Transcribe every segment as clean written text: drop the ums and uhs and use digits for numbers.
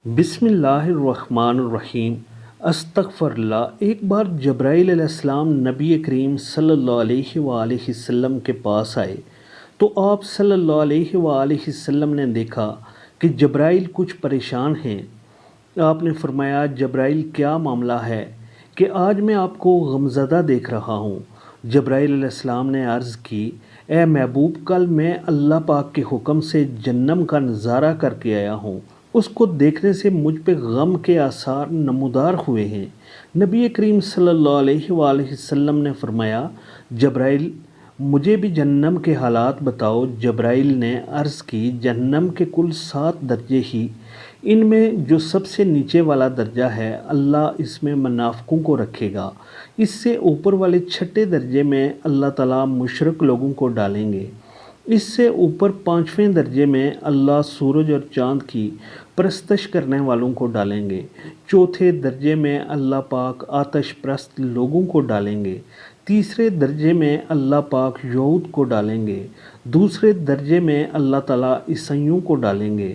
بسم اللہ الرحمن الرحیم۔ استغفر اللہ۔ ایک بار جبرائیل علیہ السلام نبی کریم صلی اللہ علیہ وآلہ وسلم کے پاس آئے تو آپ صلی اللہ علیہ وآلہ وسلم نے دیکھا کہ جبرائیل کچھ پریشان ہیں۔ آپ نے فرمایا، جبرائیل کیا معاملہ ہے کہ آج میں آپ کو غمزدہ دیکھ رہا ہوں؟ جبرائیل علیہ السلام نے عرض کی، اے محبوب، کل میں اللہ پاک کے حکم سے جہنم کا نظارہ کر کے آیا ہوں۔ اس کو دیکھنے سے مجھ پہ غم کے آثار نمودار ہوئے ہیں۔ نبی کریم صلی اللہ علیہ وآلہ وسلم نے فرمایا، جبرائیل، مجھے بھی جہنم کے حالات بتاؤ۔ جبرائیل نے عرض کی، جہنم کے کل 7 درجے ہی، ان میں جو سب سے نیچے والا درجہ ہے، اللہ اس میں منافقوں کو رکھے گا۔ اس سے اوپر والے 6 درجے میں اللہ تعالیٰ مشرک لوگوں کو ڈالیں گے۔ اس سے اوپر 5ویں درجے میں اللہ سورج اور چاند کی پرستش کرنے والوں کو ڈالیں گے۔ 4تھے درجے میں اللہ پاک آتش پرست لوگوں کو ڈالیں گے۔ 3 درجے میں اللہ پاک یہود کو ڈالیں گے۔ 2 درجے میں اللہ تعالیٰ عیسائیوں کو ڈالیں گے۔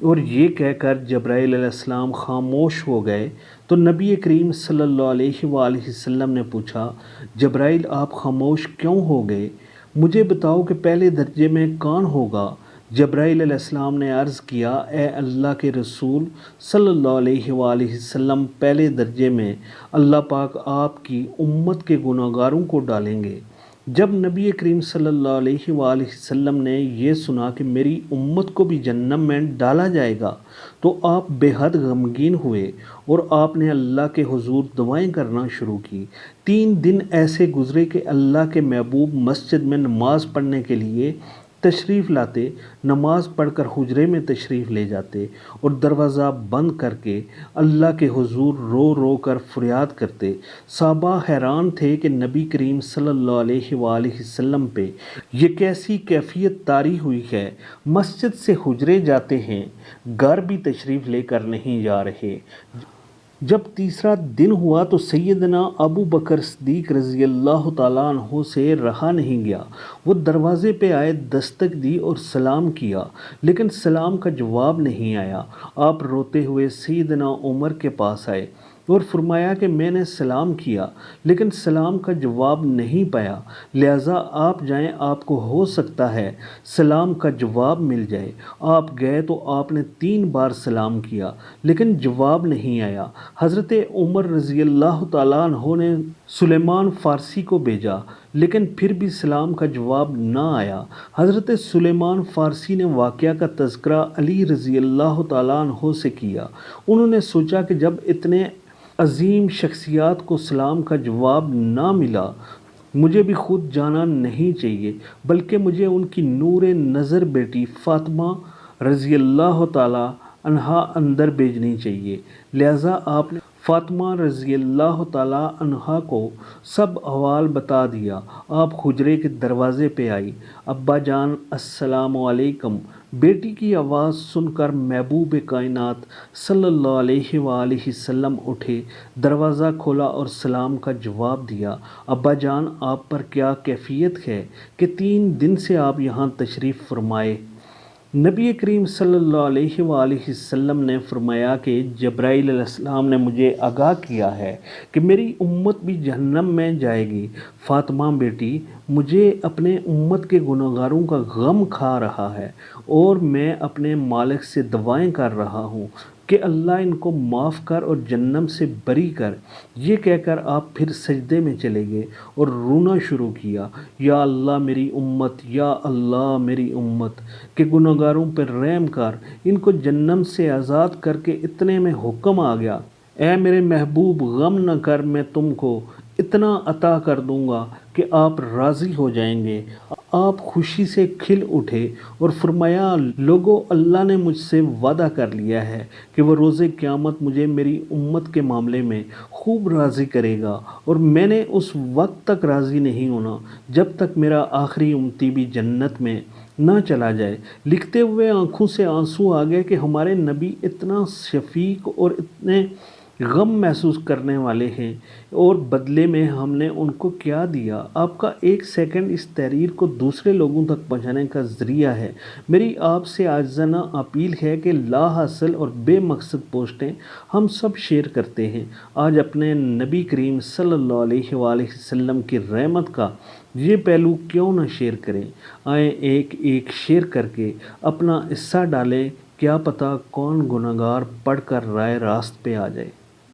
اور یہ کہہ کر جبرائیل علیہ السلام خاموش ہو گئے تو نبی کریم صلی اللہ علیہ وآلہ وسلم نے پوچھا، جبرائیل، آپ خاموش کیوں ہو گئے؟ مجھے بتاؤ کہ پہلے درجے میں کون ہوگا؟ جبرائیل علیہ السلام نے عرض کیا، اے اللہ کے رسول صلی اللہ علیہ وآلہ وسلم، پہلے درجے میں اللہ پاک آپ کی امت کے گناہگاروں کو ڈالیں گے۔ جب نبی کریم صلی اللہ علیہ وآلہ وسلم نے یہ سنا کہ میری امت کو بھی جہنم میں ڈالا جائے گا تو آپ بے حد غمگین ہوئے اور آپ نے اللہ کے حضور دعائیں کرنا شروع کی۔ 3 دن ایسے گزرے کہ اللہ کے محبوب مسجد میں نماز پڑھنے کے لیے تشریف لاتے، نماز پڑھ کر حجرے میں تشریف لے جاتے اور دروازہ بند کر کے اللہ کے حضور رو رو کر فریاد کرتے۔ صحابہ حیران تھے کہ نبی کریم صلی اللہ علیہ وآلہ وسلم پہ یہ کیسی کیفیت طاری ہوئی ہے، مسجد سے حجرے جاتے ہیں، گھر بھی تشریف لے کر نہیں جا رہے۔ جب تیسرا دن ہوا تو سیدنا ابو بکر صدیق رضی اللہ تعالیٰ عنہ سے رہا نہیں گیا۔ وہ دروازے پہ آئے، دستک دی اور سلام کیا، لیکن سلام کا جواب نہیں آیا۔ آپ روتے ہوئے سیدنا عمر کے پاس آئے اور فرمایا کہ میں نے سلام کیا لیکن سلام کا جواب نہیں پایا، لہٰذا آپ جائیں، آپ کو ہو سکتا ہے سلام کا جواب مل جائے۔ آپ گئے تو آپ نے 3 بار سلام کیا لیکن جواب نہیں آیا۔ حضرت عمر رضی اللہ تعالیٰ عنہ نے سلیمان فارسی کو بھیجا لیکن پھر بھی سلام کا جواب نہ آیا۔ حضرت سلیمان فارسی نے واقعہ کا تذکرہ علی رضی اللہ تعالیٰ عنہ سے کیا۔ انہوں نے سوچا کہ جب اتنے عظیم شخصیات کو سلام کا جواب نہ ملا، مجھے بھی خود جانا نہیں چاہیے بلکہ مجھے ان کی نور نظر بیٹی فاطمہ رضی اللہ تعالیٰ عنہا اندر بھیجنی چاہیے۔ لہٰذا آپ نے فاطمہ رضی اللہ تعالیٰ عنہا کو سب احوال بتا دیا۔ آپ حجرے کے دروازے پہ آئی، ابا جان السلام علیکم۔ بیٹی کی آواز سن کر محبوب کائنات صلی اللہ علیہ وآلہ وسلم اٹھے، دروازہ کھولا اور سلام کا جواب دیا۔ ابا جان، آپ پر کیا کیفیت ہے کہ 3 دن سے آپ یہاں تشریف فرمائے؟ نبی کریم صلی اللہ علیہ وآلہ وسلم نے فرمایا کہ جبرائیل علیہ السلام نے مجھے آگاہ کیا ہے کہ میری امت بھی جہنم میں جائے گی۔ فاطمہ بیٹی، مجھے اپنے امت کے گناہگاروں کا غم کھا رہا ہے اور میں اپنے مالک سے دعائیں کر رہا ہوں کہ اللہ ان کو معاف کر اور جہنم سے بری کر۔ یہ کہہ کر آپ پھر سجدے میں چلے گئے اور رونا شروع کیا، یا اللہ میری امت، یا اللہ میری امت کے گناہگاروں پر رحم کر، ان کو جہنم سے آزاد کر کے۔ اتنے میں حکم آ گیا، اے میرے محبوب، غم نہ کر، میں تم کو اتنا عطا کر دوں گا کہ آپ راضی ہو جائیں گے۔ آپ خوشی سے کھل اٹھے اور فرمایا، لوگو، اللہ نے مجھ سے وعدہ کر لیا ہے کہ وہ روز قیامت مجھے میری امت کے معاملے میں خوب راضی کرے گا، اور میں نے اس وقت تک راضی نہیں ہونا جب تک میرا آخری امتی بھی جنت میں نہ چلا جائے۔ لکھتے ہوئے آنکھوں سے آنسو آ گئے کہ ہمارے نبی اتنا شفیق اور اتنے غم محسوس کرنے والے ہیں، اور بدلے میں ہم نے ان کو کیا دیا؟ آپ کا ایک سیکنڈ اس تحریر کو دوسرے لوگوں تک پہنچانے کا ذریعہ ہے۔ میری آپ سے عاجزانہ اپیل ہے کہ لا حاصل اور بے مقصد پوسٹیں ہم سب شیئر کرتے ہیں، آج اپنے نبی کریم صلی اللہ علیہ وآلہ وسلم کی رحمت کا یہ پہلو کیوں نہ شیئر کریں؟ آئیں ایک ایک شیئر کر کے اپنا حصہ ڈالیں، کیا پتہ کون گنہگار پڑھ کر رائے راست پہ آ جائے۔